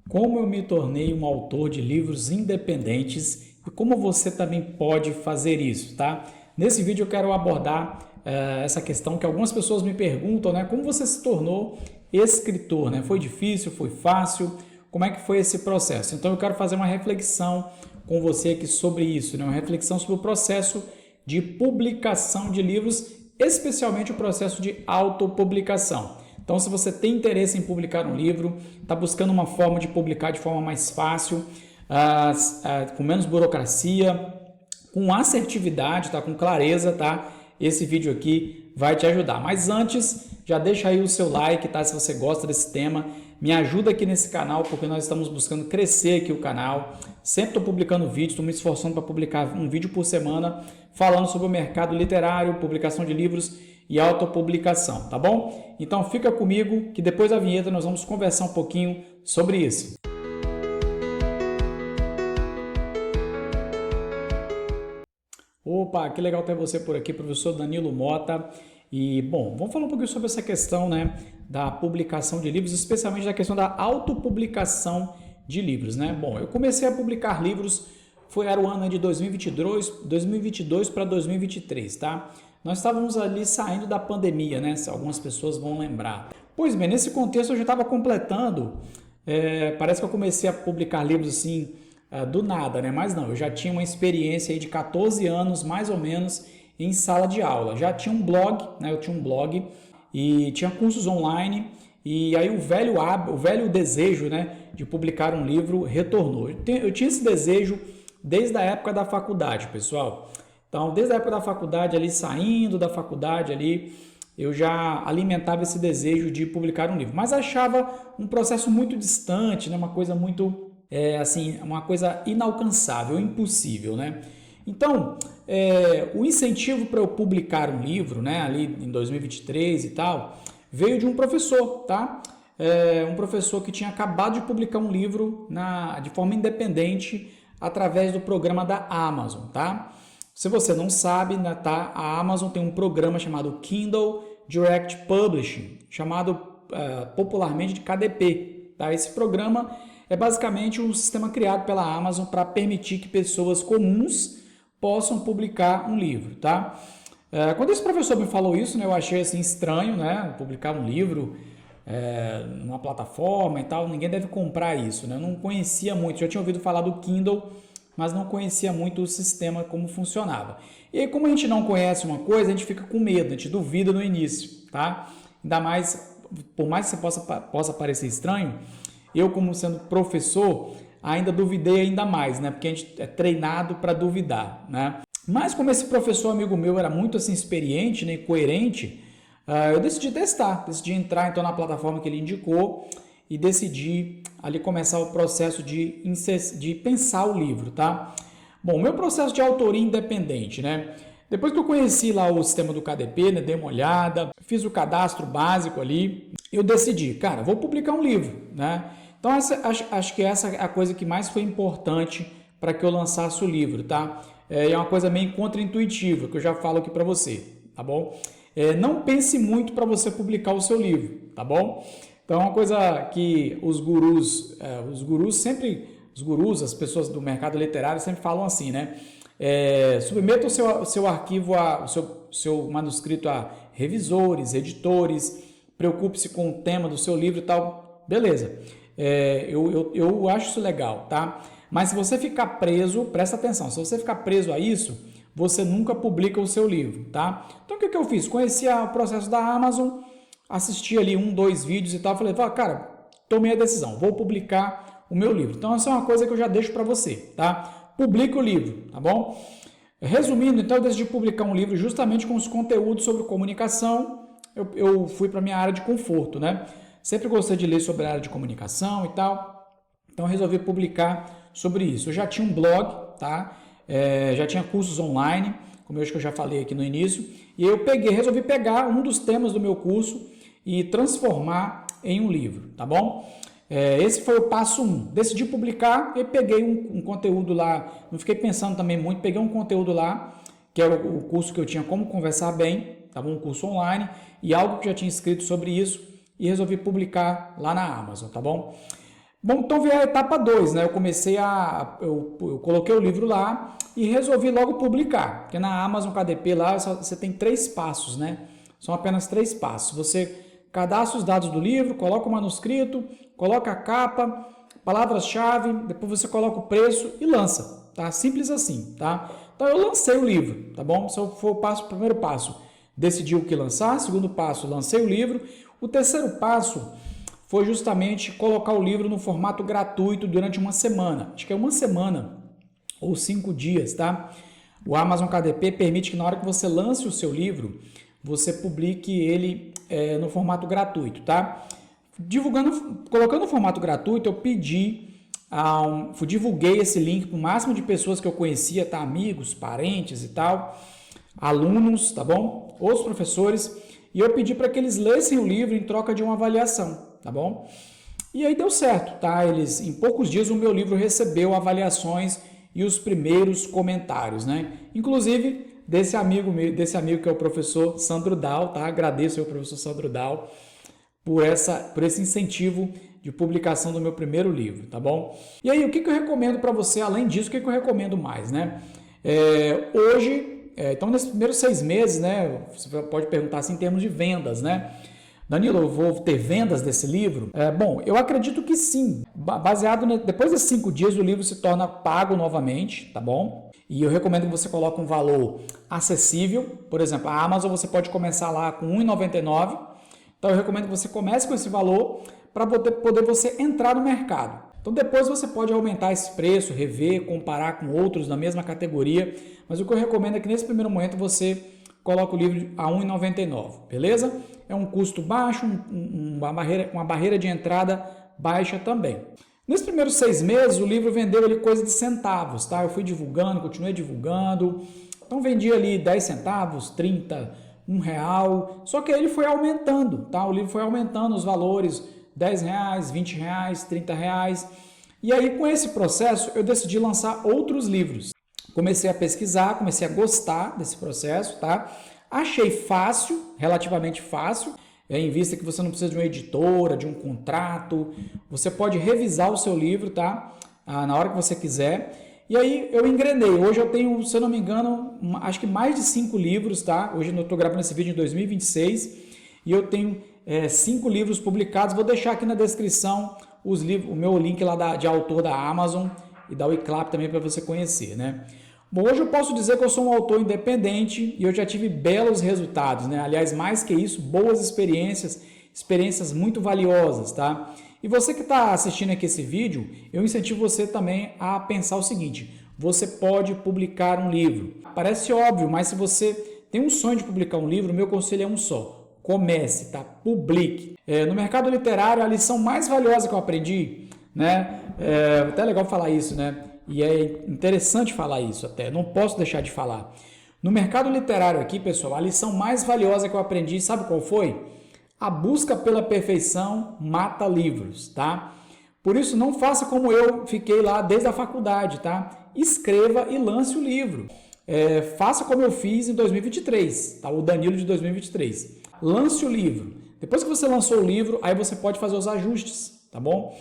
Como eu me tornei um autor de livros independentes e como você também pode fazer isso, tá? Nesse vídeo eu quero abordar essa questão que algumas pessoas me perguntam, né? Como você se tornou escritor, né? Foi difícil, foi fácil? Como é que foi esse processo? Então eu quero fazer uma reflexão com você aqui sobre isso, né? Uma reflexão sobre o processo de publicação de livros, especialmente o processo de autopublicação. Então, se você tem interesse em publicar um livro, está buscando uma forma de publicar de forma mais fácil, com menos burocracia, com assertividade, tá? Com clareza, tá? Esse vídeo aqui vai te ajudar. Mas antes, já deixa aí o seu like, tá? Se você gosta desse tema, me ajuda aqui nesse canal, porque nós estamos buscando crescer aqui o canal. Sempre estou publicando vídeos, estou me esforçando para publicar um vídeo por semana, falando sobre o mercado literário, publicação de livros e autopublicação, tá bom? Então fica comigo que depois da vinheta nós vamos conversar um pouquinho sobre isso. Opa, que legal ter você por aqui, professor Danilo Mota. E, bom, vamos falar um pouquinho sobre essa questão, né, da publicação de livros, especialmente da questão da autopublicação de livros, né? Bom, eu comecei a publicar livros, era o ano de 2022 para 2023, tá? Nós estávamos ali saindo da pandemia, né? Algumas pessoas vão lembrar. Pois bem, nesse contexto eu já estava completando, parece que eu comecei a publicar livros assim, do nada, né? Mas não, eu já tinha uma experiência aí de 14 anos, mais ou menos, em sala de aula. Já tinha um blog, né? Eu tinha um blog e tinha cursos online e aí o velho desejo, né, de publicar um livro retornou. Eu tinha esse desejo desde a época da faculdade, pessoal. Então, desde a época da faculdade, ali saindo da faculdade, ali, eu já alimentava esse desejo de publicar um livro. Mas achava um processo muito distante, né? Uma coisa muito, uma coisa inalcançável, impossível, né? Então, o incentivo para eu publicar um livro, né, ali em 2023 e tal, veio de um professor, tá? Um professor que tinha acabado de publicar um livro de forma independente através do programa da Amazon, tá? Se você não sabe, né, tá? A Amazon tem um programa chamado Kindle Direct Publishing, chamado popularmente de KDP. Tá? Esse programa é basicamente um sistema criado pela Amazon para permitir que pessoas comuns possam publicar um livro. Tá? Quando esse professor me falou isso, né, eu achei assim, estranho, né, publicar um livro numa plataforma e tal. Ninguém deve comprar isso. Né? Eu não conhecia muito, já tinha ouvido falar do Kindle, mas não conhecia muito o sistema, como funcionava. E aí, como a gente não conhece uma coisa, a gente fica com medo, a gente duvida no início, tá? Ainda mais, por mais que você possa parecer estranho, eu, como sendo professor, ainda duvidei ainda mais, né? Porque a gente é treinado para duvidar, né? Mas como esse professor amigo meu era muito assim experiente, né, e coerente, eu decidi testar, decidi entrar então na plataforma que ele indicou e decidi ali começar o processo de pensar o livro, tá? Bom, o meu processo de autoria independente, né? Depois que eu conheci lá o sistema do KDP, né, dei uma olhada, fiz o cadastro básico ali, eu decidi, cara, vou publicar um livro, né? Então acho que essa é a coisa que mais foi importante para que eu lançasse o livro, tá? É uma coisa meio contraintuitiva, que eu já falo aqui para você, tá bom? Não pense muito para você publicar o seu livro, tá bom? Então, é uma coisa que os gurus, as pessoas do mercado literário sempre falam assim, né? Submeta o seu arquivo, o seu manuscrito a revisores, editores, preocupe-se com o tema do seu livro e tal. Beleza, eu acho isso legal, tá? Mas se você ficar preso, presta atenção, se você ficar preso a isso, você nunca publica o seu livro, tá? Então, o que eu fiz? Conheci o processo da Amazon, assisti ali 2 vídeos e tal, falei, cara, tomei a decisão, vou publicar o meu livro. Então, essa é uma coisa que eu já deixo para você, tá? Publique o livro, tá bom? Resumindo, então, eu decidi publicar um livro justamente com os conteúdos sobre comunicação. Eu fui para minha área de conforto, né? Sempre gostei de ler sobre a área de comunicação e tal, então resolvi publicar sobre isso. Eu já tinha um blog, tá? Já tinha cursos online, como eu acho que eu já falei aqui no início, e eu resolvi pegar um dos temas do meu curso e transformar em um livro, tá bom? Esse foi o passo 1. Decidi publicar e peguei um conteúdo lá, não fiquei pensando também muito, peguei um conteúdo lá, que era o curso que eu tinha Como Conversar Bem, tá bom? Um curso online, e algo que já tinha escrito sobre isso, e resolvi publicar lá na Amazon, tá bom? Bom, então veio a etapa 2, né? Eu coloquei o livro lá e resolvi logo publicar, porque na Amazon KDP lá você tem 3 passos, né? São apenas 3 passos. Você cadastra os dados do livro, coloca o manuscrito, coloca a capa, palavras-chave, depois você coloca o preço e lança, tá? Simples assim, tá? Então eu lancei o livro, tá bom? Se eu for o primeiro passo, decidi o que lançar. Segundo passo, lancei o livro. O terceiro passo foi justamente colocar o livro no formato gratuito durante uma semana. Acho que é uma semana ou 5 dias, tá? O Amazon KDP permite que na hora que você lance o seu livro, você publique ele no formato gratuito, tá? Colocando no formato gratuito, eu divulguei esse link para o máximo de pessoas que eu conhecia, tá? Amigos, parentes e tal, alunos, tá bom? Outros professores, e eu pedi para que eles lessem o livro em troca de uma avaliação, tá bom? E aí deu certo, tá? Em poucos dias o meu livro recebeu avaliações e os primeiros comentários, né? Inclusive desse amigo que é o professor Sandro Dal, tá? Agradeço ao professor Sandro Dal por esse incentivo de publicação do meu primeiro livro, tá bom? E aí, o que eu recomendo para você, além disso, o que eu recomendo mais, né? Então, nesses primeiros 6 meses, né, você pode perguntar assim em termos de vendas, né? Danilo, eu vou ter vendas desse livro? Bom, eu acredito que sim. Depois de 5 dias, o livro se torna pago novamente, tá bom? E eu recomendo que você coloque um valor acessível. Por exemplo, a Amazon você pode começar lá com R$ 1,99. Então, eu recomendo que você comece com esse valor para poder você entrar no mercado. Então, depois você pode aumentar esse preço, rever, comparar com outros da mesma categoria. Mas o que eu recomendo é que nesse primeiro momento você coloque o livro a R$ 1,99, beleza? É um custo baixo, uma barreira de entrada baixa também. Nesses primeiros 6 meses, o livro vendeu ali coisa de centavos, tá? Eu fui divulgando, continuei divulgando. Então, vendia ali 10 centavos, 30, R$ 1. Só que aí ele foi aumentando, tá? O livro foi aumentando os valores, R$ 10, R$ 20, R$ 30. E aí, com esse processo, eu decidi lançar outros livros. Comecei a pesquisar, comecei a gostar desse processo, tá? Achei fácil, relativamente fácil, em vista que você não precisa de uma editora, de um contrato. Você pode revisar o seu livro, tá? Na hora que você quiser. E aí eu engrenei. Hoje eu tenho, se eu não me engano, acho que mais de 5 livros, tá? Hoje eu estou gravando esse vídeo em 2026 e eu tenho 5 livros publicados. Vou deixar aqui na descrição o meu link lá de autor da Amazon e da Wiclap também para você conhecer, né? Bom, hoje eu posso dizer que eu sou um autor independente e eu já tive belos resultados, né? Aliás, mais que isso, boas experiências muito valiosas, tá? E você que está assistindo aqui esse vídeo, eu incentivo você também a pensar o seguinte: você pode publicar um livro. Parece óbvio, mas se você tem um sonho de publicar um livro, o meu conselho é um só: comece, tá? Publique. No mercado literário, a lição mais valiosa que eu aprendi, né? Até legal falar isso, né? E é interessante falar isso até, não posso deixar de falar. No mercado literário aqui, pessoal, a lição mais valiosa que eu aprendi, sabe qual foi? A busca pela perfeição mata livros, tá? Por isso, não faça como eu fiquei lá desde a faculdade, tá? Escreva e lance o livro. Faça como eu fiz em 2023, tá? O Danilo de 2023. Lance o livro. Depois que você lançou o livro, aí você pode fazer os ajustes, tá bom?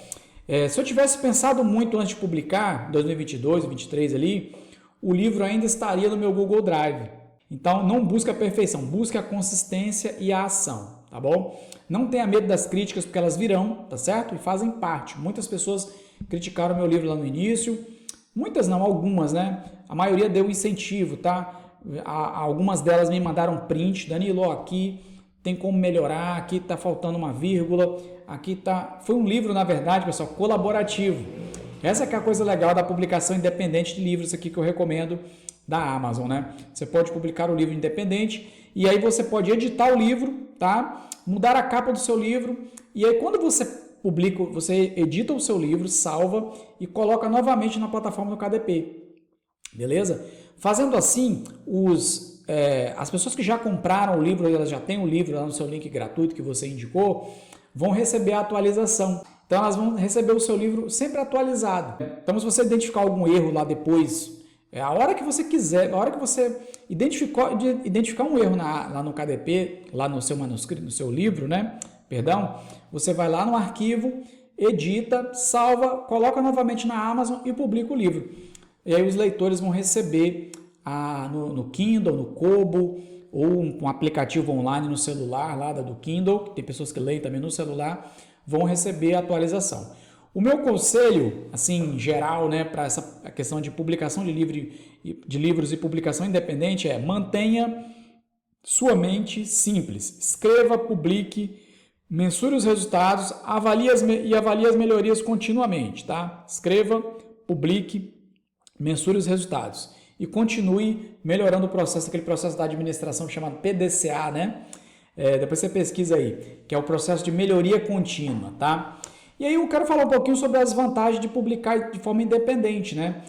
Se eu tivesse pensado muito antes de publicar, 2022, 2023 ali, o livro ainda estaria no meu Google Drive. Então, não busque a perfeição, busque a consistência e a ação, tá bom? Não tenha medo das críticas, porque elas virão, tá certo? E fazem parte. Muitas pessoas criticaram meu livro lá no início, muitas não, algumas, né? A maioria deu incentivo, tá? Algumas delas me mandaram print, Danilo, ó, aqui tem como melhorar, aqui está faltando uma vírgula, aqui tá... Foi um livro, na verdade, pessoal, colaborativo. Essa que é a coisa legal da publicação independente de livros aqui que eu recomendo da Amazon, né? Você pode publicar o livro independente e aí você pode editar o livro, tá? Mudar a capa do seu livro e aí quando você publica, você edita o seu livro, salva e coloca novamente na plataforma do KDP, beleza? Fazendo assim, as pessoas que já compraram o livro, elas já têm o livro lá no seu link gratuito que você indicou, vão receber a atualização. Então, elas vão receber o seu livro sempre atualizado. Então, se você identificar algum erro lá depois, a hora que você quiser, a hora que você identificar um erro lá no KDP, lá no seu manuscrito, no seu livro, né? Perdão, você vai lá no arquivo, edita, salva, coloca novamente na Amazon e publica o livro. E aí os leitores vão receber no Kindle, no Kobo, ou um aplicativo online no celular lá do Kindle, que tem pessoas que leem também no celular, vão receber a atualização. O meu conselho, assim, geral, né, para essa questão de publicação de livros e publicação independente é: mantenha sua mente simples. Escreva, publique, mensure os resultados, avalie as melhorias continuamente, tá? Escreva, publique, mensure os resultados e continue melhorando o processo, aquele processo da administração chamado PDCA, né? Depois você pesquisa aí, que é o processo de melhoria contínua, tá? E aí eu quero falar um pouquinho sobre as vantagens de publicar de forma independente, né?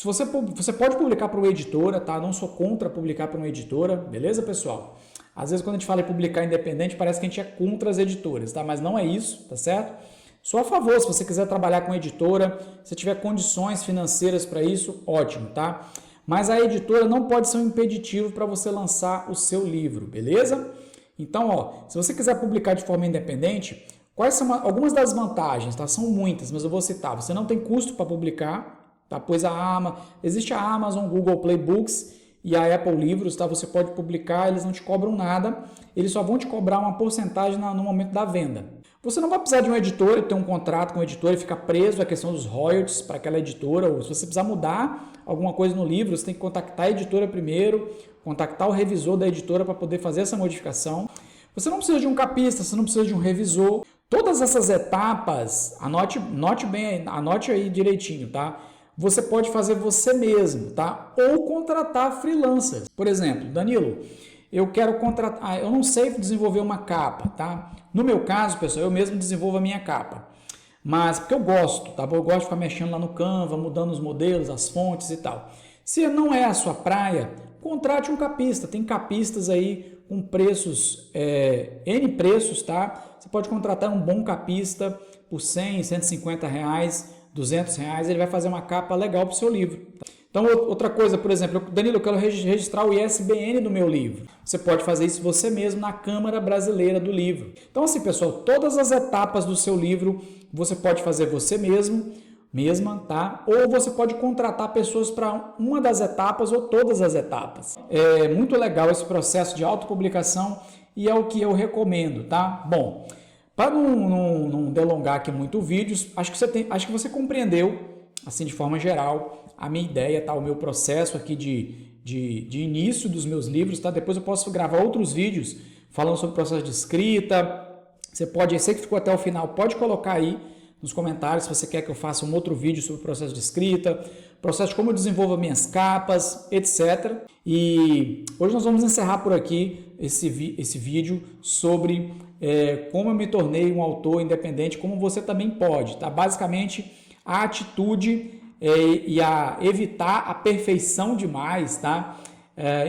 Você pode publicar para uma editora, tá? Não sou contra publicar para uma editora, beleza, pessoal? Às vezes quando a gente fala em publicar independente, parece que a gente é contra as editoras, tá? Mas não é isso, tá certo? Sou a favor, se você quiser trabalhar com editora, se tiver condições financeiras para isso, ótimo, tá? Mas a editora não pode ser um impeditivo para você lançar o seu livro, beleza? Então, ó, se você quiser publicar de forma independente, quais são algumas das vantagens, tá? São muitas, mas eu vou citar. Você não tem custo para publicar, tá? Pois existe a Amazon, Google Play Books e a Apple Livros, tá? Você pode publicar, eles não te cobram nada, eles só vão te cobrar uma porcentagem no momento da venda. Você não vai precisar de um editor, ter um contrato com o editor e ficar preso à questão dos royalties para aquela editora, ou se você precisar mudar alguma coisa no livro, você tem que contactar a editora primeiro, contactar o revisor da editora para poder fazer essa modificação. Você não precisa de um capista, você não precisa de um revisor. Todas essas etapas, anote aí direitinho, tá? Você pode fazer você mesmo, tá? Ou contratar freelancers. Por exemplo, Danilo, eu quero contratar, eu não sei desenvolver uma capa, tá? No meu caso, pessoal, eu mesmo desenvolvo a minha capa. Mas porque eu gosto, tá? Eu gosto de ficar mexendo lá no Canva, mudando os modelos, as fontes e tal. Se não é a sua praia, contrate um capista. Tem capistas aí com preços, N preços, tá? Você pode contratar um bom capista por 100, 150 reais, 200 reais, ele vai fazer uma capa legal para o seu livro. Então, outra coisa, por exemplo, Danilo, eu quero registrar o ISBN do meu livro. Você pode fazer isso você mesmo na Câmara Brasileira do Livro. Então, assim, pessoal, todas as etapas do seu livro você pode fazer você mesma, tá? Ou você pode contratar pessoas para uma das etapas ou todas as etapas. É muito legal esse processo de autopublicação e é o que eu recomendo, tá? Bom, para não delongar aqui muito o vídeo, acho que você compreendeu, assim, de forma geral, a minha ideia, tá? O meu processo aqui de início dos meus livros, tá? Depois eu posso gravar outros vídeos falando sobre o processo de escrita. Você que ficou até o final, pode colocar aí nos comentários se você quer que eu faça um outro vídeo sobre o processo de escrita, processo de como eu desenvolvo minhas capas, etc. E hoje nós vamos encerrar por aqui esse vídeo sobre como eu me tornei um autor independente, como você também pode, tá? Basicamente, a atitude e a evitar a perfeição demais, tá?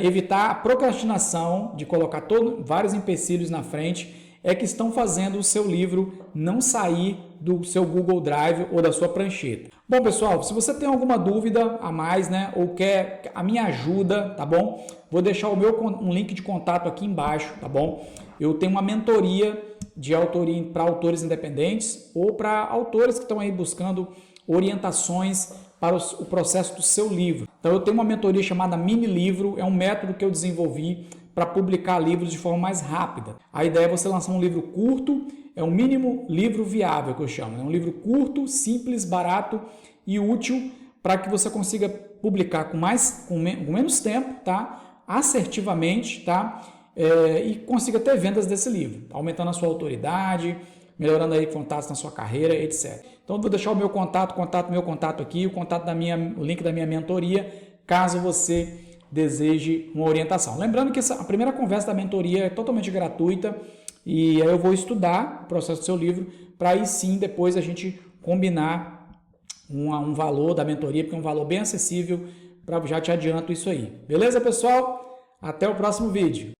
Evitar a procrastinação de colocar vários empecilhos na frente é que estão fazendo o seu livro não sair do seu Google Drive ou da sua prancheta. Bom, pessoal, se você tem alguma dúvida a mais, né, ou quer a minha ajuda, tá bom? Vou deixar um link de contato aqui embaixo, tá bom? Eu tenho uma mentoria de autoria para autores independentes ou para autores que estão aí buscando orientações para o processo do seu livro. Então, eu tenho uma mentoria chamada Mini Livro, é um método que eu desenvolvi para publicar livros de forma mais rápida. A ideia é você lançar um livro curto, é um mínimo livro viável que eu chamo. É um livro curto, simples, barato e útil para que você consiga publicar com menos tempo, tá? Assertivamente, tá? E consiga ter vendas desse livro, aumentando a sua autoridade, melhorando aí contatos na sua carreira, etc. Então, eu vou deixar o meu contato aqui, o link da minha mentoria, caso você deseje uma orientação. Lembrando que a primeira conversa da mentoria é totalmente gratuita e aí eu vou estudar o processo do seu livro para aí sim depois a gente combinar um valor da mentoria, porque é um valor bem acessível, já te adianto isso aí. Beleza, pessoal? Até o próximo vídeo.